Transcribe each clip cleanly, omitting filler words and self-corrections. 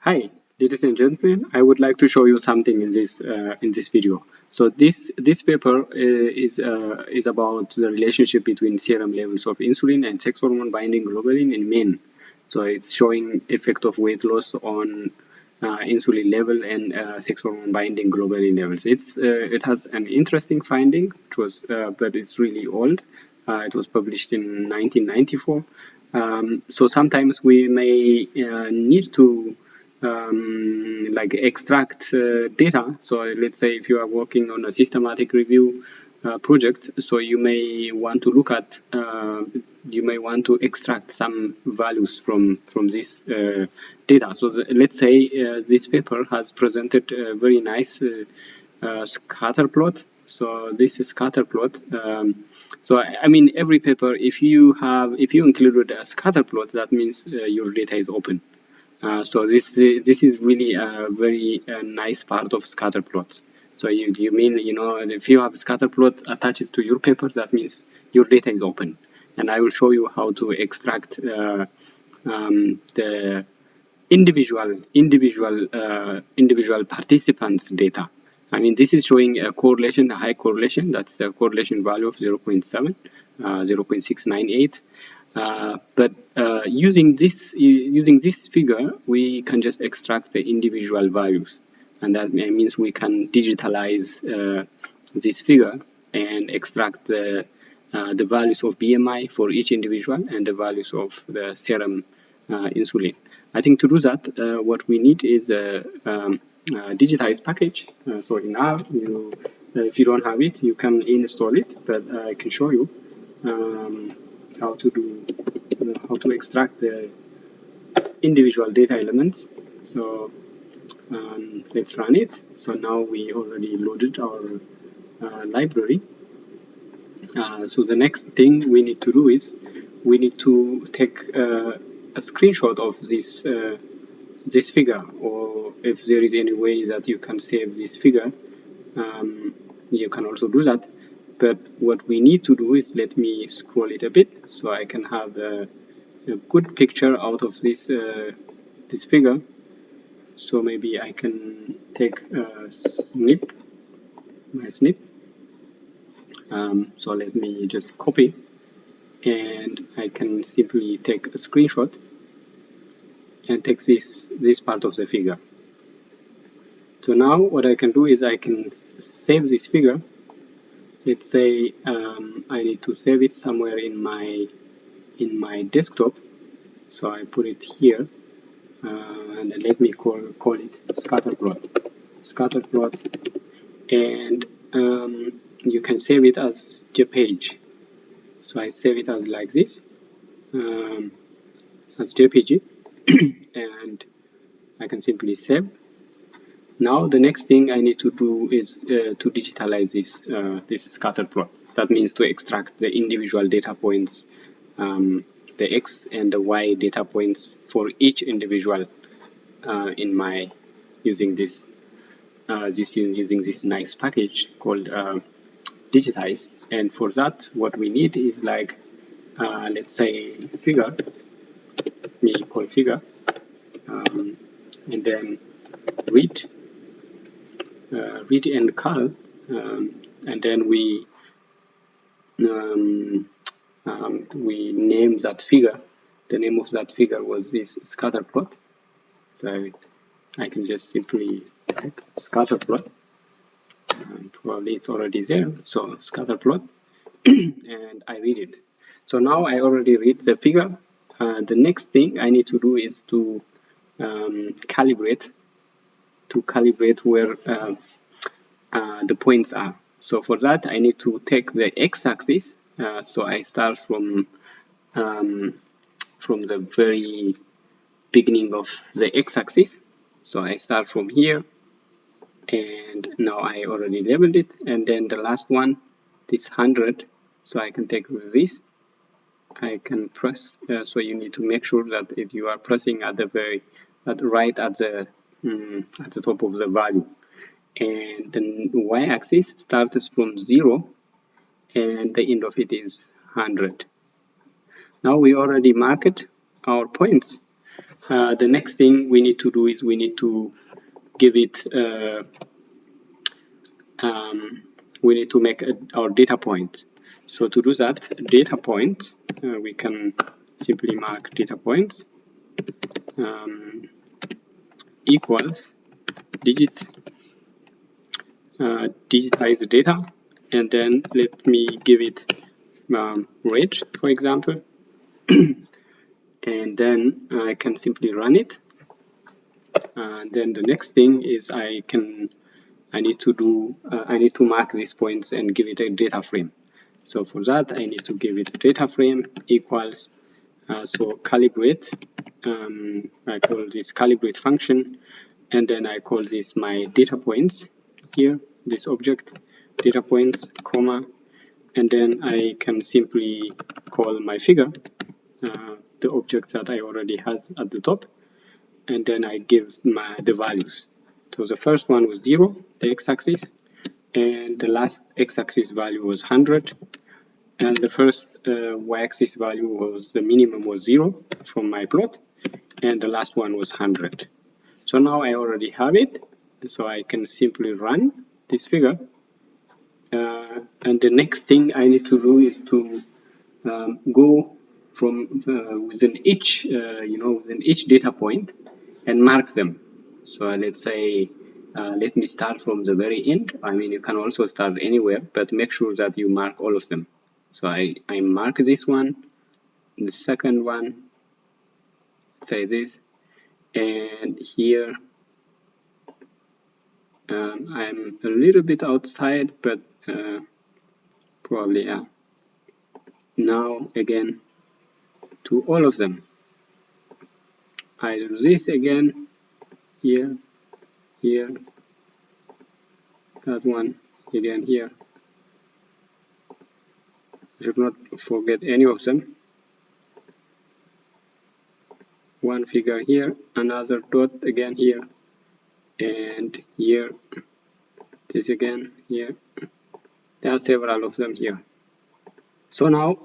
Hi, ladies and gentlemen. I would like to show you something in this video. So this paper is about the relationship between serum levels of insulin and sex hormone binding globulin in men. So it's showing effect of weight loss on insulin level and sex hormone binding globulin levels. It has an interesting finding. But it's really old. It was published in 1994. So sometimes we may need to like extract data. So let's say if you are working on a systematic review project, so you may want to look at you may want to extract some values from this data. So let's say this paper has presented a very nice scatter plot. So this is scatter plot. So I mean, every paper, if you included a scatter plot, that means your data is open. So this is really a very nice part of scatter plots. So you mean, if you have a scatter plot attached to your paper, that means your data is open. And I will show you how to extract the individual participants' data. I mean, this is showing a correlation, a high correlation. That's a correlation value of 0.7, 0.698. But using this figure, we can just extract the individual values, and that means we can digitalize this figure and extract the values of BMI for each individual and the values of the serum insulin. I think to do that, what we need is a digitized package. So in R, if you don't have it, you can install it, but I can show you how to extract the individual data elements. So let's run it. So now we already loaded our library. So the next thing we need to do is we need to take a screenshot of this figure, or if there is any way that you can save this figure, you can also do that. But what we need to do is, let me scroll it a bit so I can have a good picture out of this figure. So maybe I can take a snip. So let me just copy, and I can simply take a screenshot and take this part of the figure. So now what I can do is I can save this figure. Let's say I need to save it somewhere in my desktop. So I put it here, and let me call it scatterplot, and you can save it as JPEG. So I save it as like this, as JPG, and I can simply save. Now the next thing I need to do is to digitalize this scatter plot. That means to extract the individual data points, the X and the Y data points for each individual using this nice package called Digitize. And for that, what we need is like let's say figure. We call figure, and then read and call, and then we name that figure. The name of that figure was this scatter plot. So I can just simply type scatter plot. Probably it's already there. So scatter plot, and I read it. So now I already read the figure. The next thing I need to do is to calibrate where the points are. So for that, I need to take the x-axis. So I start from the very beginning of the x-axis. So I start from here, and now I already labeled it. And then the last one, this 100. So I can take this. I can press. So you need to make sure that if you are pressing at the right at the top of the value. And the y-axis starts from 0, and the end of it is 100. Now we already marked our points. the next thing we need to do is we need to give it we need to make our data point. So to do that, data point, we can simply mark data points equals digitize the data, and then let me give it rate, for example, and then I can simply run it. And then the next thing is I need to mark these points and give it a data frame. So for that, I need to give it a data frame equals so calibrate. I call this calibrate function, and then I call this my data points here, this object data points, comma, and then I can simply call my figure, the object that I already has at the top, and then I give the values. So the first one was 0, the x-axis, and the last x-axis value was 100, and the first y-axis value was, the minimum was 0 from my plot, and the last one was 100. So now I already have it, so I can simply run this figure, and the next thing I need to do is to go from within each data point and mark them. So let's say let me start from the very end. I mean, you can also start anywhere, but make sure that you mark all of them. So I mark this one, the second one, say this, and here I'm a little bit outside, but probably yeah. Now again to all of them. I do this again, here, here, that one again here. I should not forget any of them. One figure here, another dot again here, and here, this again here. There are several of them here. So now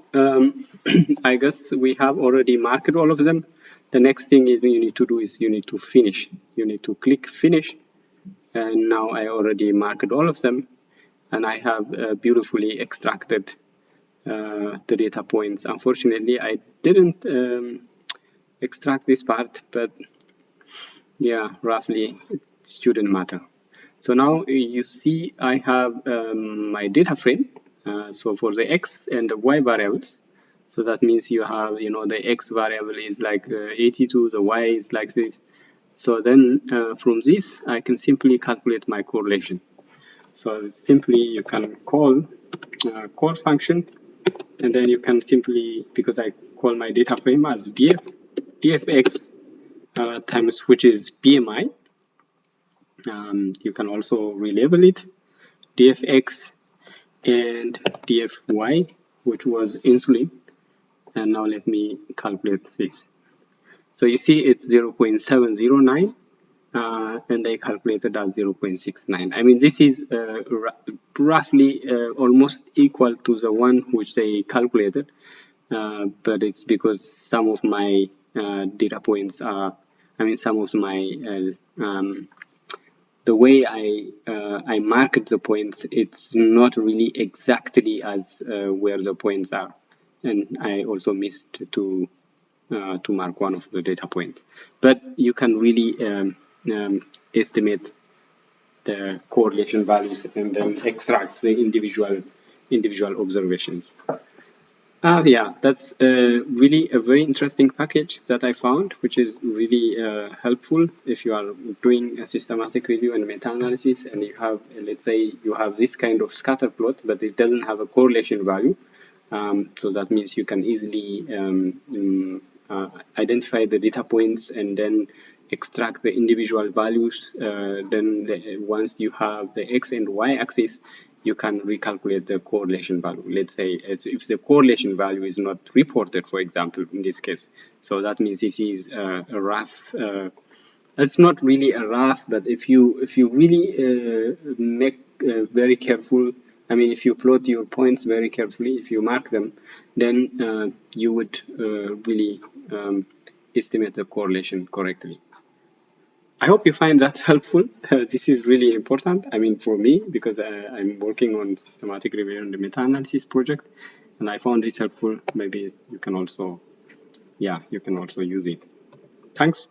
I guess we have already marked all of them. The next thing is you need to do is you need to finish. You need to click finish, and now I already marked all of them, and I have beautifully extracted the data points. Unfortunately, I didn't extract this part, but yeah, roughly it shouldn't matter. So now you see I have my data frame. So for the x and the y variables, so that means you have, the x variable is like 82, the y is like this. So then from this, I can simply calculate my correlation. So simply you can call core function, and then you can simply, because I call my data frame as dfx times, which is BMI. You can also relabel it dfx and dfy, which was insulin. And now let me calculate this. So you see it's 0.709, and I calculated as 0.69. I mean, this is roughly almost equal to the one which they calculated, but it's because some of my data points are, some of my the way I marked the points, it's not really exactly as where the points are, and I also missed to mark one of the data points. But you can really estimate the correlation values and then extract the individual observations. Yeah, that's really a very interesting package that I found, which is really helpful if you are doing a systematic review and meta-analysis, and you have, let's say, you have this kind of scatter plot, but it doesn't have a correlation value. So that means you can easily identify the data points and then extract the individual values. Then once you have the x and y axis, you can recalculate the correlation value. Let's say if the correlation value is not reported, for example, in this case. So that means this is a rough, it's not really a rough, but if you really make very careful, if you plot your points very carefully, if you mark them, then you would really estimate the correlation correctly. I hope you find that helpful. This is really important. I mean, for me, because I'm working on systematic review and the meta-analysis project, and I found this helpful. Maybe you can also, yeah, you can also use it. Thanks.